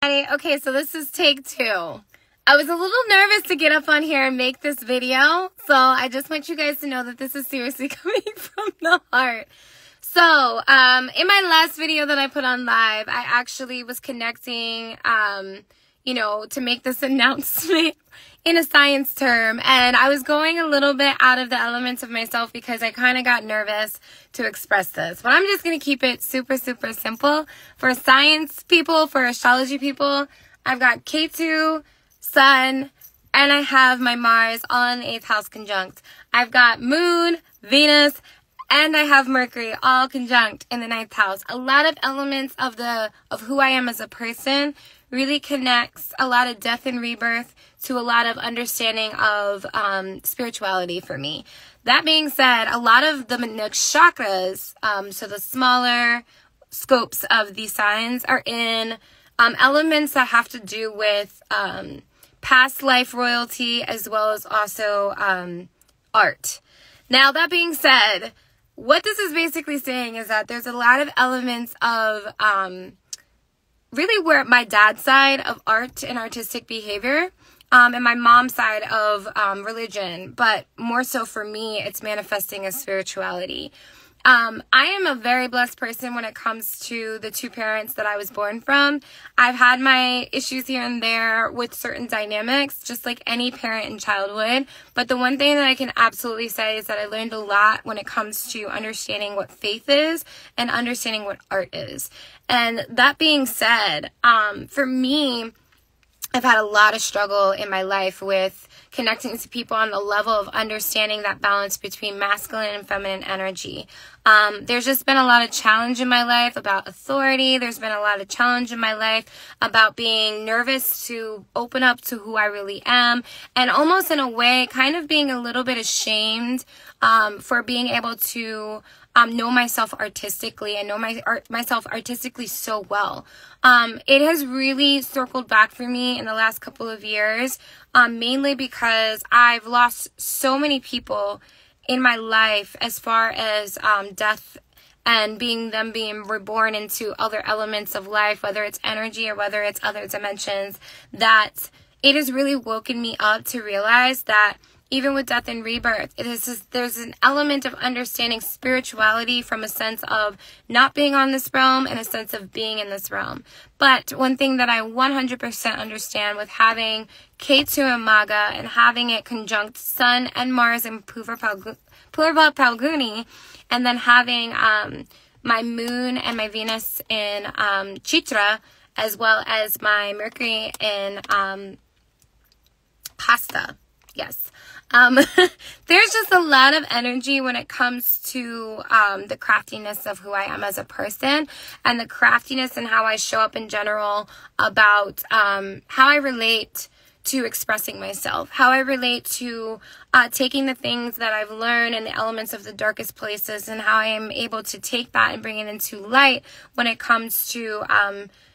Okay, so this is take 2. I was a little nervous to get up on here and make this video, so I just want you guys to know that this is seriously coming from the heart. So, in my last video that I put on live, I actually was connecting, you know, to make this announcement in a science term, and I was going a little bit out of the elements of myself because I kind of got nervous to express this. But I'm just going to keep it super, super simple. For science people, for astrology people, I've got Ketu, Sun, and I have my Mars all in the 8th house conjunct. I've got Moon, Venus, and I have Mercury all conjunct in the 9th house. A lot of elements of who I am as a person really connects a lot of death and rebirth to a lot of understanding of spirituality for me. That being said, a lot of the chakras, so the smaller scopes of these signs, are in elements that have to do with past life royalty as well as also art. Now, that being said, what this is basically saying is that there's a lot of elements of really where my dad's side of art and artistic behavior, and my mom's side of religion, but more so for me, it's manifesting as spirituality. I am a very blessed person when it comes to the 2 parents that I was born from. I've had my issues here and there with certain dynamics, just like any parent and child would. But the one thing that I can absolutely say is that I learned a lot when it comes to understanding what faith is and understanding what art is. And that being said, for me, I've had a lot of struggle in my life with connecting to people on the level of understanding that balance between masculine and feminine energy. There's just been a lot of challenge in my life about authority. There's been a lot of challenge in my life about being nervous to open up to who I really am, and almost in a way kind of being a little bit ashamed for being able to know myself artistically and know myself artistically so well. It has really circled back for me in the last couple of years, mainly because I've lost so many people in my life as far as death and them being reborn into other elements of life, whether it's energy or whether it's other dimensions, that it has really woken me up to realize that even with death and rebirth, there's an element of understanding spirituality from a sense of not being on this realm and a sense of being in this realm. But one thing that I 100% understand with having Ketu and Magha and having it conjunct Sun and Mars and Purva Phalguni, and then having my Moon and my Venus in Chitra, as well as my Mercury in Hasta. Yes. There's just a lot of energy when it comes to the craftiness of who I am as a person, and the craftiness and how I show up in general about how I relate to expressing myself, how I relate to taking the things that I've learned and the elements of the darkest places, and how I am able to take that and bring it into light when it comes to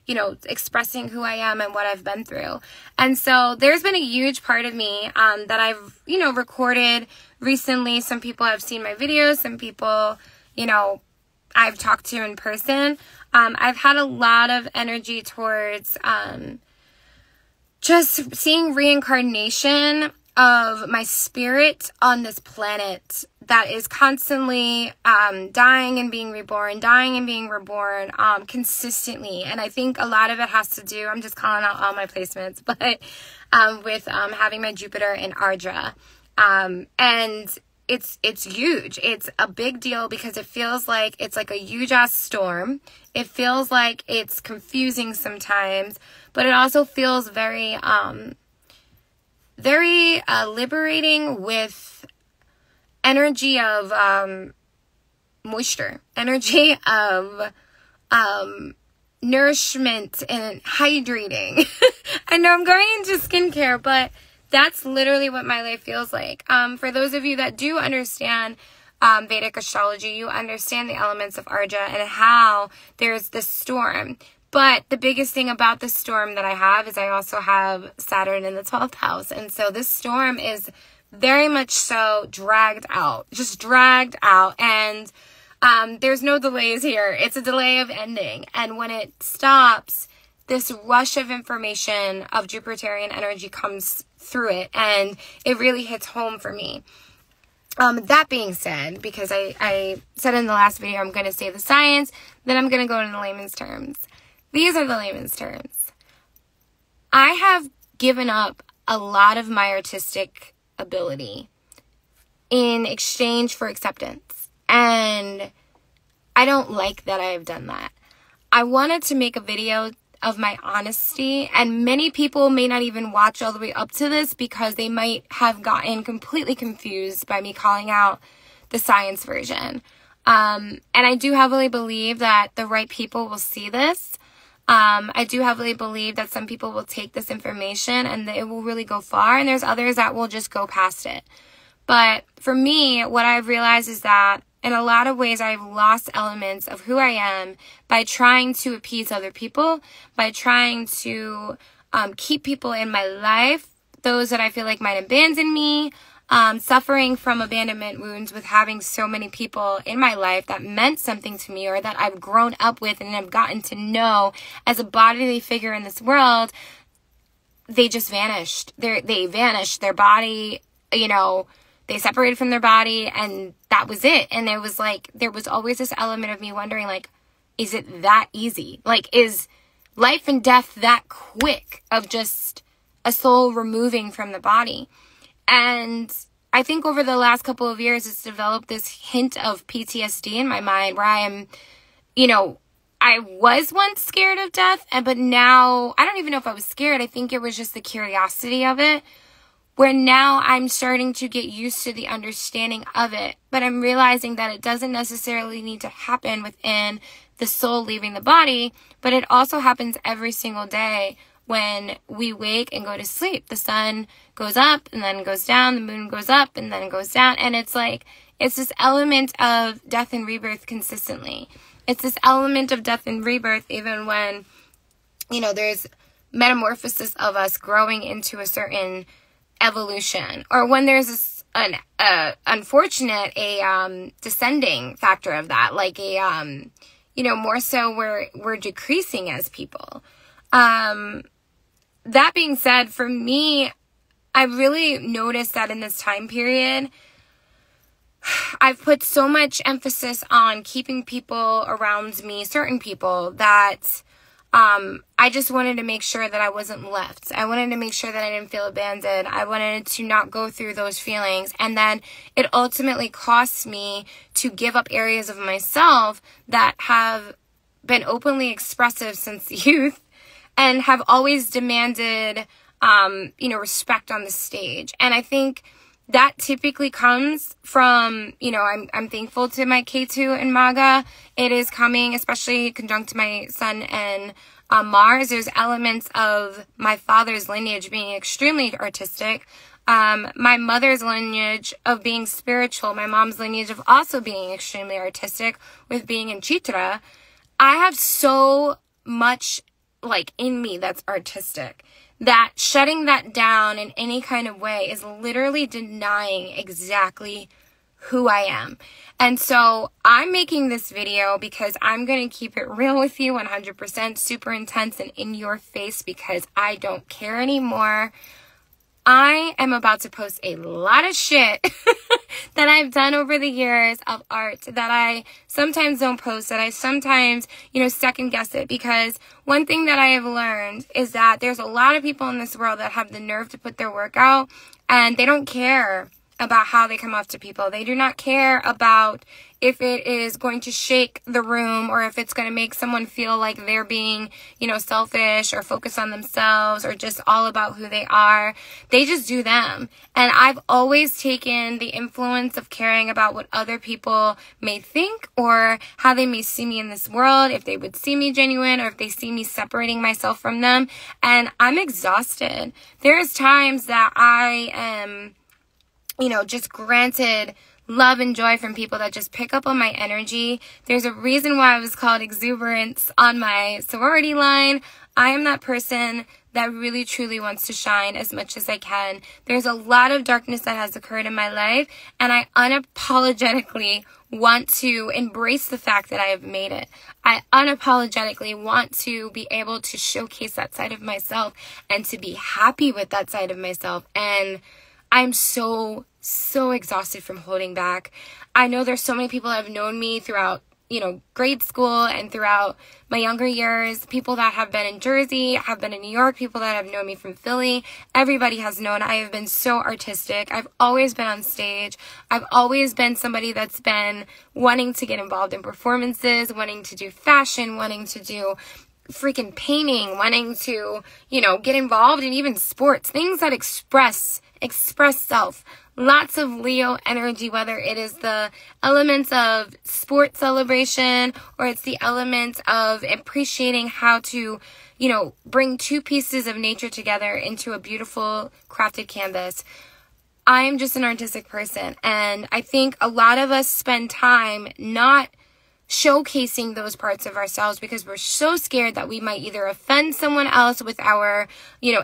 you know, expressing who I am and what I've been through. And so there's been a huge part of me that I've, you know, recorded recently. Some people have seen my videos. Some people, you know, I've talked to in person. I've had a lot of energy towards just seeing reincarnation of my spirit on this planet that is constantly dying and being reborn, consistently. And I think a lot of it has to do, I'm just calling out all my placements, but with having my Jupiter in Artha. And it's huge. It's a big deal because it feels like it's like a huge ass storm. It feels like it's confusing sometimes, but it also feels very liberating, with energy of moisture, energy of nourishment and hydrating. I know I'm going into skincare, but that's literally what my life feels like. For those of you that do understand Vedic astrology, you understand the elements of Artha and how there's this storm. But the biggest thing about the storm that I have is I also have Saturn in the 12th house. And so this storm is very much so dragged out. And there's no delays here. It's a delay of ending. And when it stops, this rush of information of Jupiterian energy comes through it, and it really hits home for me. That being said, because I said in the last video I'm going to say the science, then I'm going to go into the layman's terms. These are the layman's terms. I have given up a lot of my artistic ability in exchange for acceptance, and I don't like that I have done that. I wanted to make a video of my honesty, and many people may not even watch all the way up to this because they might have gotten completely confused by me calling out the science version. And I do heavily believe that the right people will see this. I do heavily believe that some people will take this information and it will really go far, and there's others that will just go past it. But for me, what I've realized is that in a lot of ways, I've lost elements of who I am by trying to appease other people, by trying to keep people in my life, those that I feel like might abandon me, suffering from abandonment wounds with having so many people in my life that meant something to me or that I've grown up with and have gotten to know as a bodily figure in this world. They just vanished. They vanished. Their body, you know, they separated from their body, and that was it. And there was always this element of me wondering, like, is it that easy? Like, is life and death that quick of just a soul removing from the body? And I think over the last couple of years, it's developed this hint of PTSD in my mind where I am, you know, I was once scared of death, but now I don't even know if I was scared. I think it was just the curiosity of it, where now I'm starting to get used to the understanding of it, but I'm realizing that it doesn't necessarily need to happen within the soul leaving the body, but it also happens every single day when we wake and go to sleep. The sun goes up and then goes down, the moon goes up and then goes down, and it's like, it's this element of death and rebirth consistently. It's this element of death and rebirth even when, you know, there's metamorphosis of us growing into a certain evolution, or when there's an unfortunate descending factor of that, like a you know, more so we're decreasing as people. That being said, for me, I really noticed that in this time period, I've put so much emphasis on keeping people around me, certain people, that I just wanted to make sure that I wasn't left. I wanted to make sure that I didn't feel abandoned. I wanted to not go through those feelings. And then it ultimately cost me to give up areas of myself that have been openly expressive since youth and have always demanded, you know, respect on the stage. And I think that typically comes from, you know, I'm thankful to my Ketu and Magha. It is coming, especially conjunct my sun and Mars. There's elements of my father's lineage being extremely artistic. My mother's lineage of being spiritual. My mom's lineage of also being extremely artistic with being in Chitra. I have so much, like, in me that's artistic, that shutting that down in any kind of way is literally denying exactly who I am. And so I'm making this video because I'm going to keep it real with you, 100%, super intense and in your face, because I don't care anymore. I am about to post a lot of shit that I've done over the years of art that I sometimes don't post, that I sometimes, you know, second guess it. Because one thing that I have learned is that there's a lot of people in this world that have the nerve to put their work out, and they don't care about how they come off to people. They do not care about if it is going to shake the room or if it's going to make someone feel like they're being, you know, selfish or focus on themselves or just all about who they are. They just do them. And I've always taken the influence of caring about what other people may think or how they may see me in this world, if they would see me genuine or if they see me separating myself from them. And I'm exhausted. There's times that I am, you know, just granted love and joy from people that just pick up on my energy. There's a reason why I was called exuberance on my sorority line. I am that person that really truly wants to shine as much as I can. There's a lot of darkness that has occurred in my life, and I unapologetically want to embrace the fact that I have made it. I unapologetically want to be able to showcase that side of myself and to be happy with that side of myself. And I'm so exhausted from holding back. I know there's so many people that have known me throughout, grade school and throughout my younger years, people that have been in Jersey, have been in New York, people that have known me from Philly. Everybody has known I have been so artistic. I've always been on stage. I've always been somebody that's been wanting to get involved in performances, wanting to do fashion, wanting to do freaking painting, wanting to, get involved in even sports, things that express self. Lots of Leo energy, whether it is the elements of sports celebration or it's the elements of appreciating how to, bring two pieces of nature together into a beautiful crafted canvas. I am just an artistic person, and I think a lot of us spend time not showcasing those parts of ourselves because we're so scared that we might either offend someone else with our,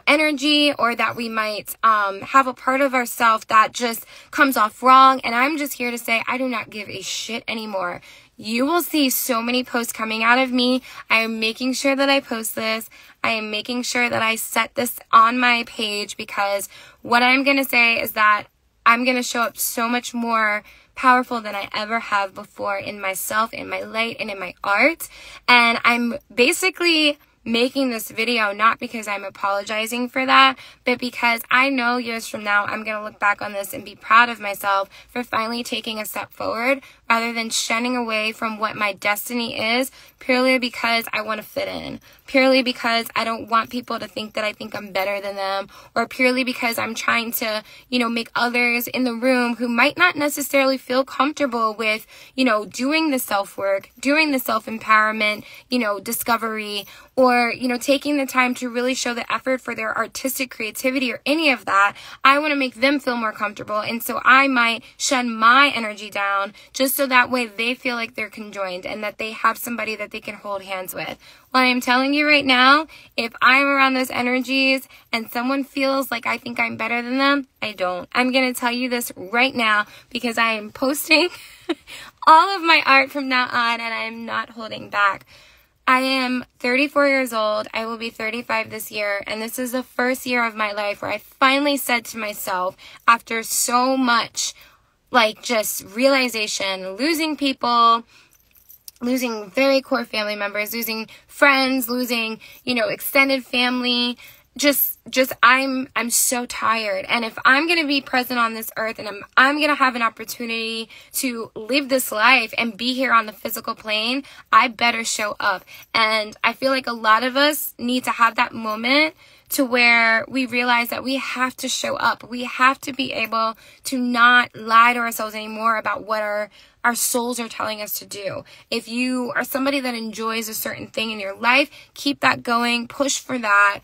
energy, or that we might have a part of ourselves that just comes off wrong. And I'm just here to say I do not give a shit anymore. You will see so many posts coming out of me. I am making sure that I post this. I am making sure that I set this on my page, because what I'm going to say is that I'm going to show up so much more powerful than I ever have before in myself, in my light, and in my art. And I'm basically making this video not because I'm apologizing for that, but because I know years from now I'm going to look back on this and be proud of myself for finally taking a step forward rather than shunning away from what my destiny is purely because I want to fit in, purely because I don't want people to think that I think I'm better than them, or purely because I'm trying to, make others in the room who might not necessarily feel comfortable with, doing the self-work, doing the self-empowerment, discovery, or, taking the time to really show the effort for their artistic creativity or any of that. I want to make them feel more comfortable. And so I might shun my energy down just so that way they feel like they're conjoined and that they have somebody that they can hold hands with. Well, I am telling you right now, if I'm around those energies and someone feels like I think I'm better than them, I don't. I'm going to tell you this right now because I am posting all of my art from now on and I'm not holding back. I am 34 years old. I will be 35 this year. And this is the first year of my life where I finally said to myself, after so much, just realization, losing people, losing very core family members, losing friends, losing, extended family, I'm so tired. And if I'm going to be present on this earth and I'm going to have an opportunity to live this life and be here on the physical plane, I better show up. And I feel like a lot of us need to have that moment to where we realize that we have to show up. We have to be able to not lie to ourselves anymore about what our souls are telling us to do. If you are somebody that enjoys a certain thing in your life, keep that going, push for that.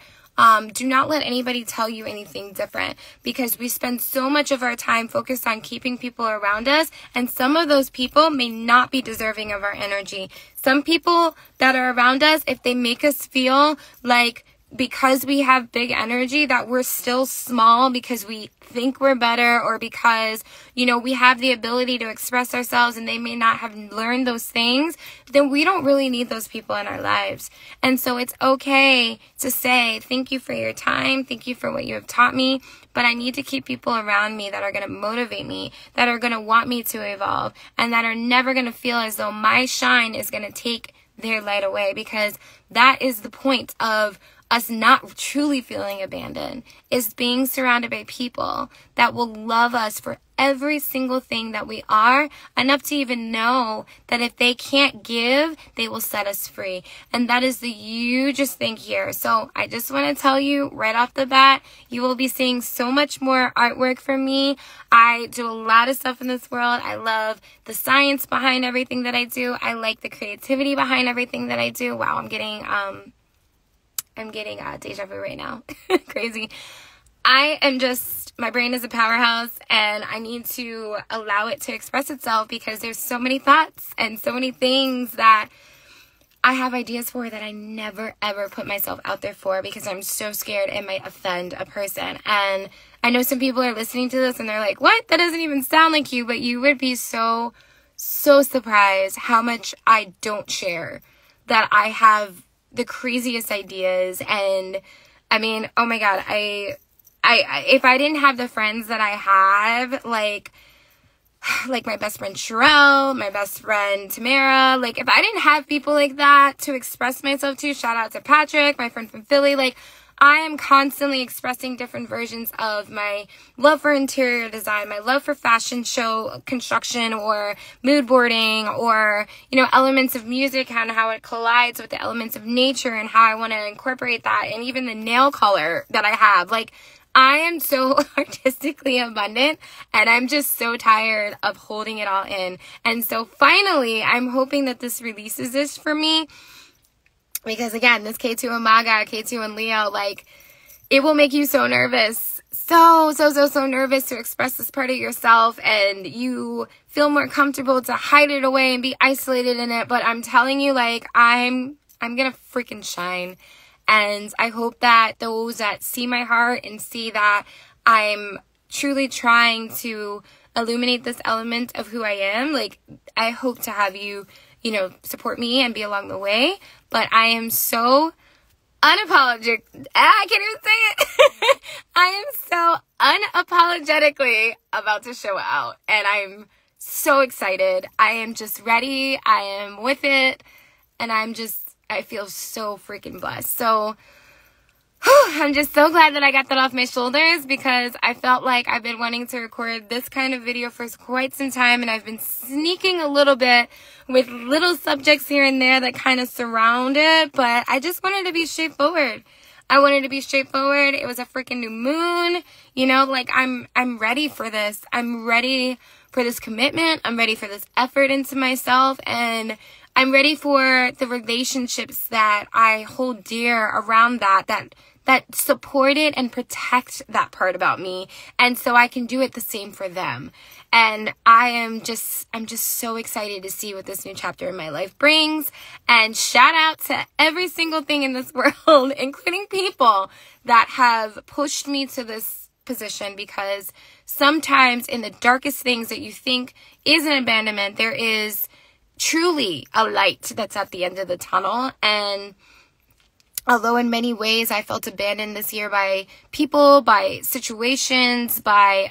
Do not let anybody tell you anything different, because we spend so much of our time focused on keeping people around us, and some of those people may not be deserving of our energy. Some people that are around us, if they make us feel like because we have big energy that we're still small because we think we're better, or because, we have the ability to express ourselves and they may not have learned those things, then we don't really need those people in our lives. And so it's okay to say, thank you for your time. Thank you for what you have taught me. But I need to keep people around me that are going to motivate me, that are going to want me to evolve, and that are never going to feel as though my shine is going to take their light away, because that is the point of us not truly feeling abandoned, is being surrounded by people that will love us for every single thing that we are, enough to even know that if they can't give, they will set us free. And that is the hugest thing here. So I just want to tell you right off the bat, you will be seeing so much more artwork from me. I do a lot of stuff in this world. I love the science behind everything that I do. I like the creativity behind everything that I do. Wow, I'm getting deja vu right now. Crazy. My brain is a powerhouse, and I need to allow it to express itself, because there's so many thoughts and so many things that I have ideas for that I never ever put myself out there for because I'm so scared it might offend a person. And I know some people are listening to this and they're like, what? That doesn't even sound like you. But you would be so surprised how much I don't share, that I have the craziest ideas. And I mean, oh my God, I if I didn't have the friends that I have, like my best friend Sherelle, my best friend Tamara, like if I didn't have people like that to express myself to, shout out to Patrick, my friend from Philly, like I am constantly expressing different versions of my love for interior design, my love for fashion show construction or mood boarding, or, you know, elements of music and how it collides with the elements of nature and how I want to incorporate that, and even the nail color that I have. Like, I am so artistically abundant, and I'm just so tired of holding it all in. And so finally, I'm hoping that this releases this for me. Because again, this Ketu and Magha, Ketu and Leo, like, it will make you so nervous. So nervous to express this part of yourself, and you feel more comfortable to hide it away and be isolated in it. But I'm telling you, like, I'm gonna freaking shine. And I hope that those that see my heart and see that I'm truly trying to illuminate this element of who I am, like, I hope to have you, you know, support me and be along the way. But I am so unapologetic. I can't even say it. I am so unapologetically about to show out. And I'm so excited. I am just ready. I am with it. And I feel so freaking blessed. So I'm just so glad that I got that off my shoulders, because I felt like I've been wanting to record this kind of video for quite some time, and I've been sneaking a little bit with little subjects here and there that kind of surround it, but I just wanted to be straightforward. I wanted to be straightforward. It was a freaking new moon, you know, like I'm ready for this. I'm ready for this commitment. I'm ready for this effort into myself, and I'm ready for the relationships that I hold dear around that support it and protect that part about me. And so I can do it the same for them. And I'm just so excited to see what this new chapter in my life brings. And shout out to every single thing in this world, including people that have pushed me to this position, because sometimes in the darkest things that you think is an abandonment, there is truly a light that's at the end of the tunnel. And although in many ways I felt abandoned this year by people, by situations, by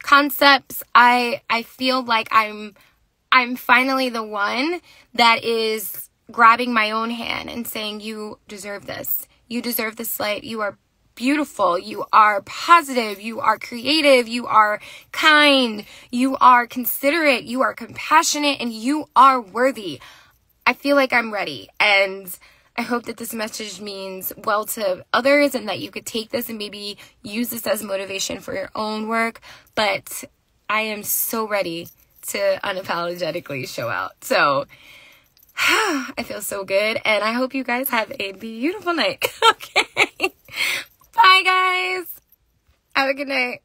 concepts, I feel like I'm finally the one that is grabbing my own hand and saying, you deserve this. You deserve this light. You are beautiful. You are positive. You are creative. You are kind. You are considerate. You are compassionate, and you are worthy. I feel like I'm ready, and I hope that this message means well to others, and that you could take this and maybe use this as motivation for your own work. But I am so ready to unapologetically show out. So I feel so good, and I hope you guys have a beautiful night. Okay. Bye, guys. Have a good night.